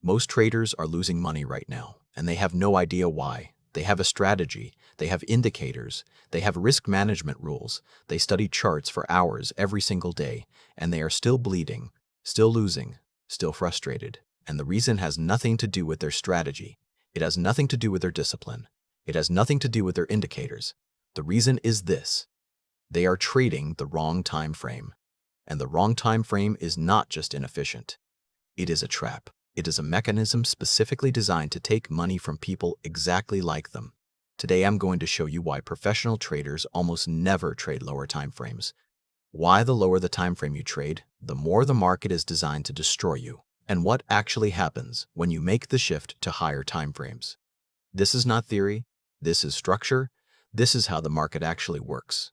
Most traders are losing money right now, and they have no idea why. They have a strategy, they have indicators, they have risk management rules, they study charts for hours every single day, and they are still bleeding, still losing, still frustrated. And the reason has nothing to do with their strategy. It has nothing to do with their discipline. It has nothing to do with their indicators. The reason is this: they are trading the wrong time frame. And the wrong time frame is not just inefficient. It is a trap. It is a mechanism specifically designed to take money from people exactly like them. Today I'm going to show you why professional traders almost never trade lower time frames. Why the lower the time frame you trade, the more the market is designed to destroy you. And what actually happens when you make the shift to higher time frames. This is not theory. This is structure. This is how the market actually works.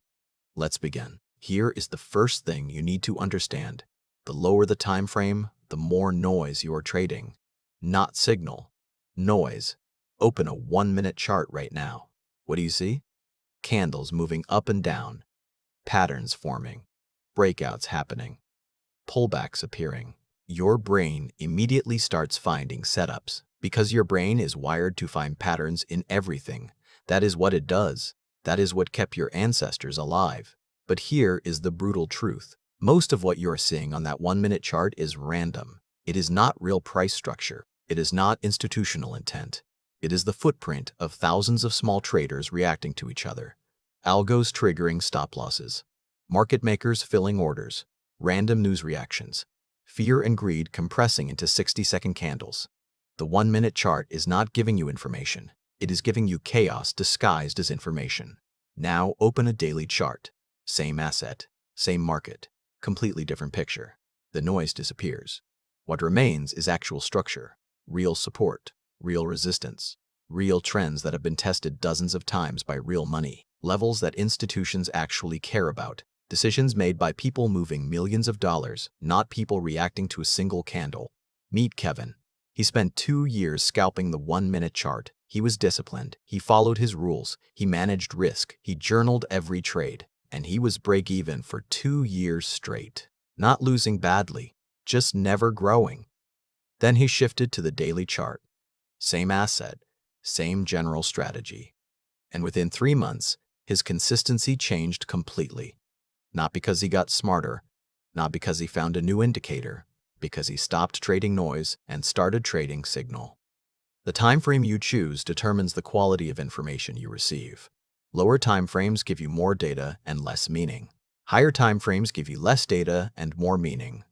Let's begin. Here is the first thing you need to understand. The lower the time frame, the more noise you are trading. Not signal. Noise. Open a 1-minute chart right now. What do you see? Candles moving up and down. Patterns forming. Breakouts happening. Pullbacks appearing. Your brain immediately starts finding setups because your brain is wired to find patterns in everything. That is what it does. That is what kept your ancestors alive. But here is the brutal truth. Most of what you're seeing on that 1-minute chart is random. It is not real price structure. It is not institutional intent. It is the footprint of thousands of small traders reacting to each other. Algos triggering stop losses. Market makers filling orders. Random news reactions. Fear and greed compressing into 60-second candles. The 1-minute chart is not giving you information. It is giving you chaos disguised as information. Now open a daily chart. Same asset, same market, completely different picture. The noise disappears. What remains is actual structure, real support, real resistance, real trends that have been tested dozens of times by real money, levels that institutions actually care about, decisions made by people moving millions of dollars, not people reacting to a single candle. Meet Kevin. He spent 2 years scalping the 1-minute chart. He was disciplined. He followed his rules. He managed risk. He journaled every trade. And he was break even for 2 years straight. Not losing badly, just never growing. Then he shifted to the daily chart. Same asset, same general strategy. And within 3 months, his consistency changed completely. Not because he got smarter, not because he found a new indicator, because he stopped trading noise and started trading signal. The time frame you choose determines the quality of information you receive. Lower time frames give you more data and less meaning. Higher time frames give you less data and more meaning.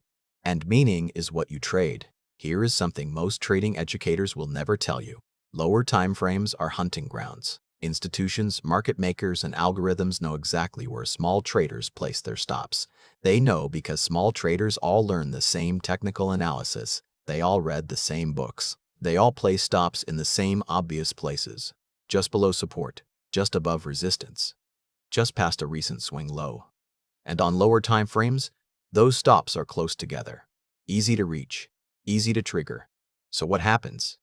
And meaning is what you trade. Here is something most trading educators will never tell you. Lower time frames are hunting grounds. Institutions, market makers, and algorithms know exactly where small traders place their stops. They know because small traders all learn the same technical analysis. They all read the same books. They all place stops in the same obvious places. Just below support, just above resistance, just past a recent swing low. And on lower time frames, those stops are close together. Easy to reach, easy to trigger. So what happens?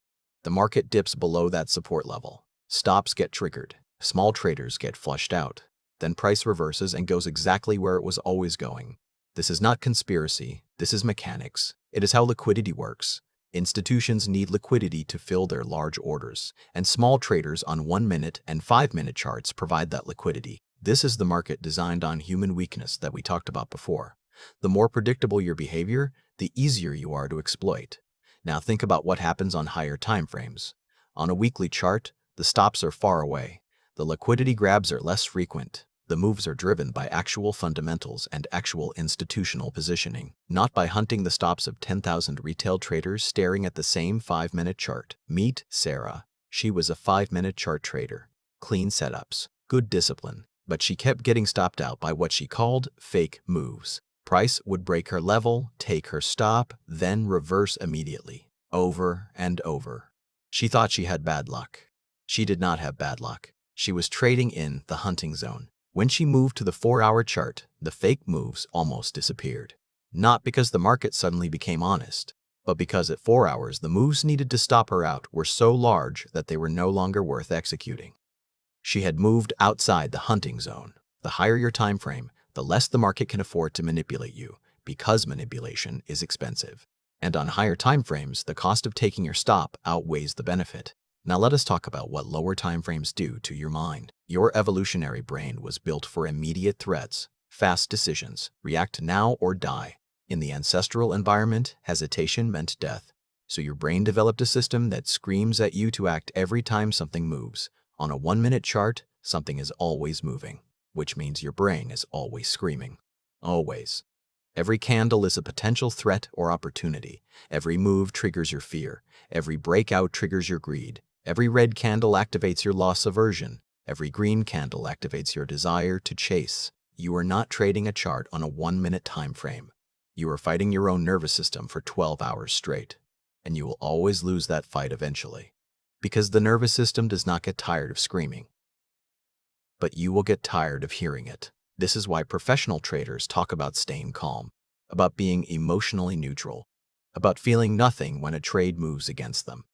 The market dips below that support level. Stops get triggered. Small traders get flushed out. Then price reverses and goes exactly where it was always going. This is not conspiracy. This is mechanics. It is how liquidity works. Institutions need liquidity to fill their large orders, and small traders on 1-minute and 5-minute charts provide that liquidity. This is the market designed on human weakness that we talked about before. The more predictable your behavior, the easier you are to exploit. Now think about what happens on higher time frames. On a weekly chart, the stops are far away. The liquidity grabs are less frequent. The moves are driven by actual fundamentals and actual institutional positioning, not by hunting the stops of 10,000 retail traders staring at the same 5-minute chart. Meet Sarah. She was a 5-minute chart trader. Clean setups, good discipline, but she kept getting stopped out by what she called fake moves. Price would break her level, take her stop, then reverse immediately, over and over. She thought she had bad luck. She did not have bad luck. She was trading in the hunting zone. When she moved to the 4-hour chart, the fake moves almost disappeared. Not because the market suddenly became honest, but because at 4 hours the moves needed to stop her out were so large that they were no longer worth executing. She had moved outside the hunting zone. The higher your time frame, the less the market can afford to manipulate you, because manipulation is expensive. And on higher time frames, the cost of taking your stop outweighs the benefit. Now let us talk about what lower time frames do to your mind. Your evolutionary brain was built for immediate threats, fast decisions, react now or die. In the ancestral environment, hesitation meant death. So your brain developed a system that screams at you to act every time something moves. On a 1-minute chart, something is always moving, which means your brain is always screaming. Always. Every candle is a potential threat or opportunity. Every move triggers your fear. Every breakout triggers your greed. Every red candle activates your loss aversion. Every green candle activates your desire to chase. You are not trading a chart on a 1-minute time frame. You are fighting your own nervous system for 12 hours straight. And you will always lose that fight eventually. Because the nervous system does not get tired of screaming. But you will get tired of hearing it. This is why professional traders talk about staying calm, about being emotionally neutral, about feeling nothing when a trade moves against them.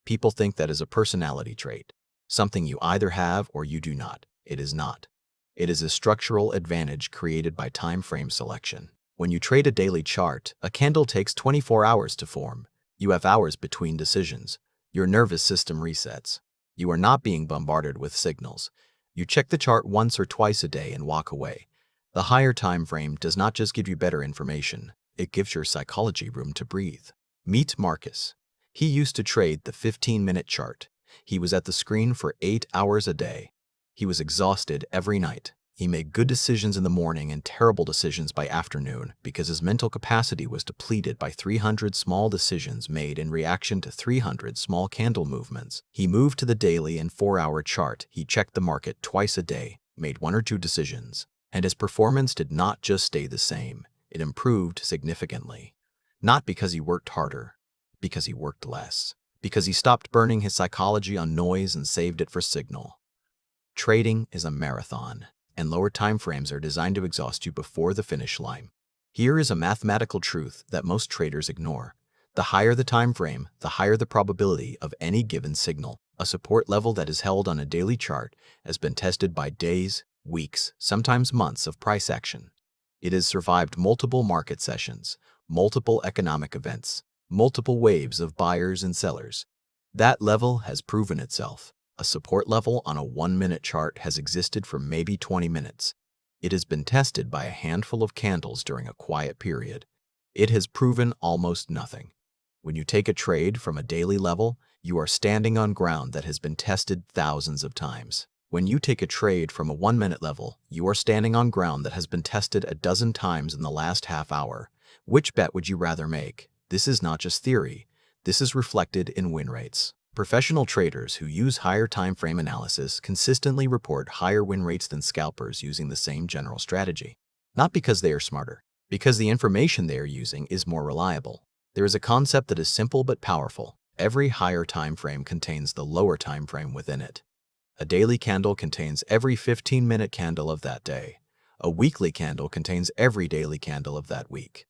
People think that is a personality trait, something you either have or you do not. It is not. It is a structural advantage created by time frame selection. When you trade a daily chart, a candle takes 24 hours to form. You have hours between decisions. Your nervous system resets. You are not being bombarded with signals. You check the chart once or twice a day and walk away. The higher time frame does not just give you better information, it gives your psychology room to breathe. Meet Marcus. He used to trade the 15-minute chart. He was at the screen for 8 hours a day. He was exhausted every night. He made good decisions in the morning and terrible decisions by afternoon because his mental capacity was depleted by 300 small decisions made in reaction to 300 small candle movements. He moved to the daily and 4-hour chart. He checked the market twice a day, made 1 or 2 decisions, and his performance did not just stay the same. It improved significantly. Not because he worked harder, because he worked less, because he stopped burning his psychology on noise and saved it for signal. Trading is a marathon, and lower time frames are designed to exhaust you before the finish line. Here is a mathematical truth that most traders ignore. The higher the time frame, the higher the probability of any given signal. A support level that is held on a daily chart has been tested by days, weeks, sometimes months of price action. It has survived multiple market sessions, multiple economic events, multiple waves of buyers and sellers. That level has proven itself. A support level on a 1-minute chart has existed for maybe 20 minutes. It has been tested by a handful of candles during a quiet period. It has proven almost nothing. When you take a trade from a daily level, you are standing on ground that has been tested thousands of times. When you take a trade from a 1-minute level, you are standing on ground that has been tested a dozen times in the last half hour. Which bet would you rather make? This is not just theory. This is reflected in win rates. Professional traders who use higher time frame analysis consistently report higher win rates than scalpers using the same general strategy. Not because they are smarter, because the information they are using is more reliable. There is a concept that is simple but powerful. Every higher time frame contains the lower time frame within it. A daily candle contains every 15-minute candle of that day. A weekly candle contains every daily candle of that week.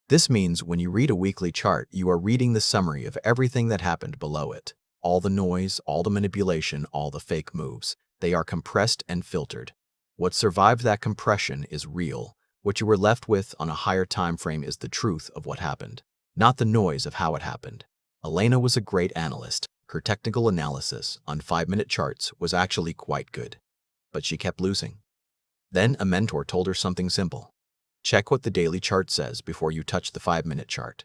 This means when you read a weekly chart, you are reading the summary of everything that happened below it. All the noise, all the manipulation, all the fake moves. They are compressed and filtered. What survived that compression is real. What you were left with on a higher time frame is the truth of what happened, not the noise of how it happened. Elena was a great analyst. Her technical analysis on 5-minute charts was actually quite good, but she kept losing. Then a mentor told her something simple. Check what the daily chart says before you touch the 5-minute chart.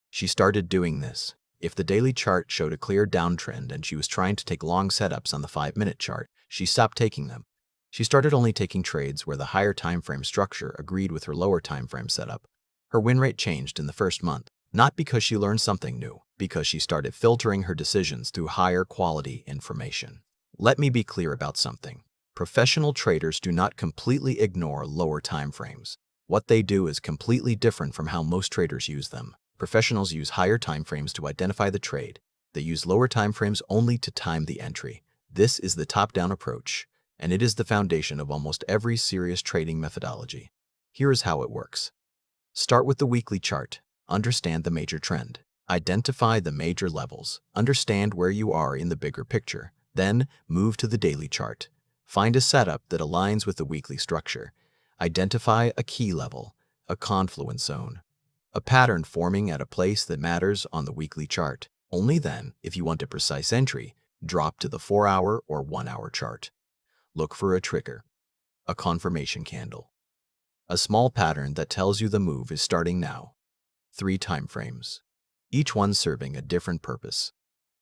She started doing this. If the daily chart showed a clear downtrend and she was trying to take long setups on the 5-minute chart, she stopped taking them. She started only taking trades where the higher time frame structure agreed with her lower time frame setup. Her win rate changed in the first month, not because she learned something new, because she started filtering her decisions through higher quality information. Let me be clear about something. Professional traders do not completely ignore lower time frames. What they do is completely different from how most traders use them. Professionals use higher time frames to identify the trade. They use lower time frames only to time the entry. This is the top-down approach, and it is the foundation of almost every serious trading methodology. Here is how it works. Start with the weekly chart. Understand the major trend. Identify the major levels. Understand where you are in the bigger picture. Then move to the daily chart. Find a setup that aligns with the weekly structure. Identify a key level, a confluence zone, a pattern forming at a place that matters on the weekly chart. Only then, if you want a precise entry, drop to the 4-hour or 1-hour chart. Look for a trigger, a confirmation candle, a small pattern that tells you the move is starting now. 3 timeframes, each one serving a different purpose.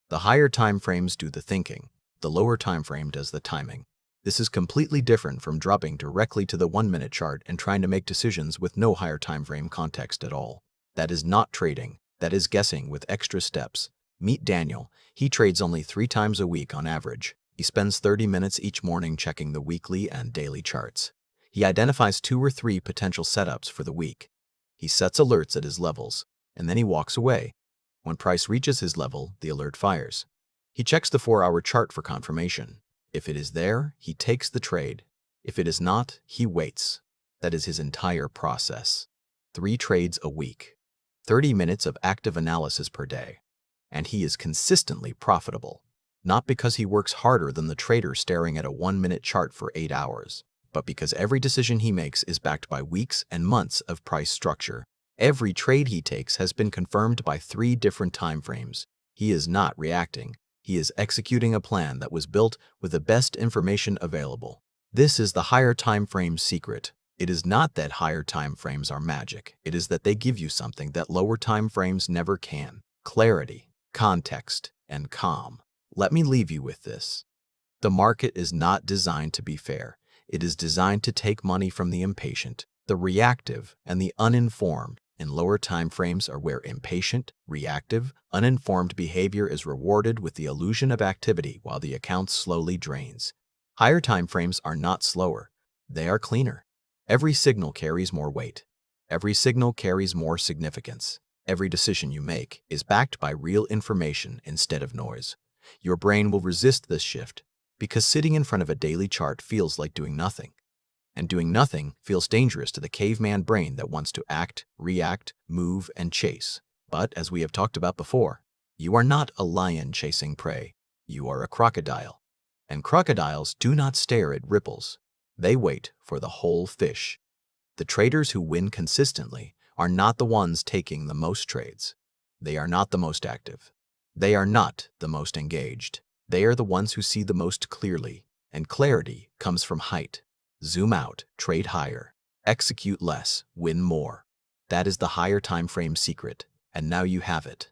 The higher timeframes do the thinking, the lower timeframe does the timing. This is completely different from dropping directly to the 1-minute chart and trying to make decisions with no higher timeframe context at all. That is not trading, that is guessing with extra steps. Meet Daniel. He trades only 3 times a week on average. He spends 30 minutes each morning checking the weekly and daily charts. He identifies 2 or 3 potential setups for the week. He sets alerts at his levels, and then he walks away. When price reaches his level, the alert fires. He checks the 4-hour chart for confirmation. If it is there, he takes the trade. If it is not, he waits. That is his entire process. 3 trades a week, 30 minutes of active analysis per day. And he is consistently profitable, not because he works harder than the trader staring at a 1-minute chart for 8 hours, but because every decision he makes is backed by weeks and months of price structure. Every trade he takes has been confirmed by 3 different timeframes. He is not reacting. He is executing a plan that was built with the best information available. This is the higher timeframe secret. It is not that higher timeframes are magic. It is that they give you something that lower timeframes never can: clarity, context, and calm. Let me leave you with this. The market is not designed to be fair. It is designed to take money from the impatient, the reactive, and the uninformed. And lower timeframes are where impatient, reactive, uninformed behavior is rewarded with the illusion of activity while the account slowly drains. Higher timeframes are not slower. They are cleaner. Every signal carries more weight. Every signal carries more significance. Every decision you make is backed by real information instead of noise. Your brain will resist this shift because sitting in front of a daily chart feels like doing nothing. And doing nothing feels dangerous to the caveman brain that wants to act, react, move, and chase. But as we have talked about before, you are not a lion chasing prey. You are a crocodile. And crocodiles do not stare at ripples. They wait for the whole fish. The traders who win consistently are not the ones taking the most trades. They are not the most active. They are not the most engaged. They are the ones who see the most clearly, and clarity comes from height. Zoom out, trade higher, execute less, win more. That is the higher time frame secret, and now you have it.